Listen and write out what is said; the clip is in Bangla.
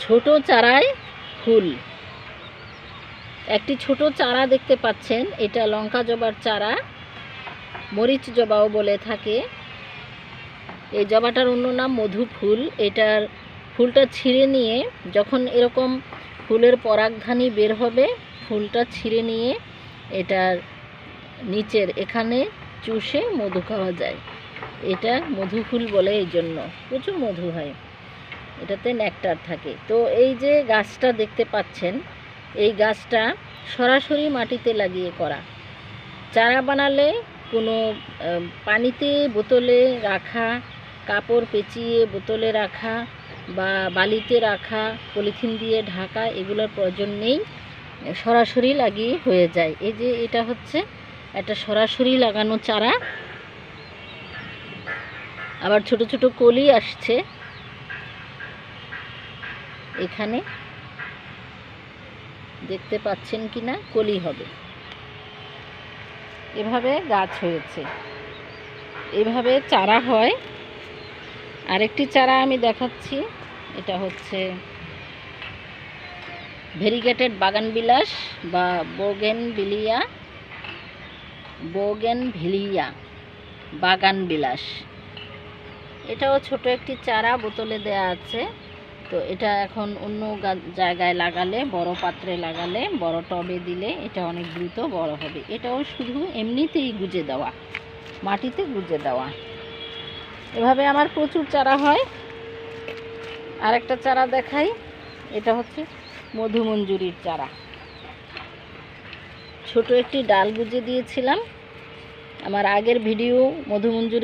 ছোট চারায় ফুল। একটি ছোট চারা দেখতে পাচ্ছেন, এটা লঙ্কা জবার চারা, মরিচ জবাও বলে থাকে। এই জবাটার অন্য নাম মধু ফুল। এটার ফুলটা ছিঁড়ে নিয়ে যখন এরকম ফুলের পরাগধানী বের হবে, ফুলটা ছিঁড়ে নিয়ে এটার নিচের এখানে চুষে মধু খাওয়া যায়। এটা মধু ফুল বলে, এই জন্য প্রচুর মধু হয়, এটাতে নেকটার থাকে। তো এই যে গাছটা দেখতে পাচ্ছেন, এই গাছটা সরাসরি মাটিতে লাগিয়ে করা। চারা বানালে কোনো পানিতে বোতলে রাখা, কাপড় পেঁচিয়ে বোতলে রাখা বা বালিতে রাখা, পলিথিন দিয়ে ঢাকা, এগুলোর প্রয়োজন নেই, সরাসরি লাগিয়ে হয়ে যায়। এই যে এটা হচ্ছে একটা সরাসরি লাগানো চারা। আবার ছোট ছোট কলি আসছে, এখানে দেখতে পাচ্ছেন কিনা, কলি হবে। এভাবে গাছ হয়েছে, এভাবে চারা হয়। আরেকটি চারা আমি দেখাচ্ছি, এটা হচ্ছে ভেরিগেটেড বাগানবিলাস বা বোগেনভিলিয়া বাগানবিলাস। এটাও ছোট একটি চারা, বোতলে দেয়া আছে। তো এটা এখন অন্য জায়গায় লাগালে, বড় পাত্রে লাগালে, বড় টবে দিলে এটা অনেক দ্রুত বড় হবে। এটাও শুধু এমনিতেই গুজে দেওয়া, মাটিতে গুজে দেওয়া। এভাবে আমার প্রচুর চারা হয়। আর একটা চারা দেখাই, এটা হচ্ছে মধুমঞ্জুরির চারা। ছোট একটি ডাল গুজে দিয়েছিলাম আমার আগের ভিডিও মধুমঞ্জুরি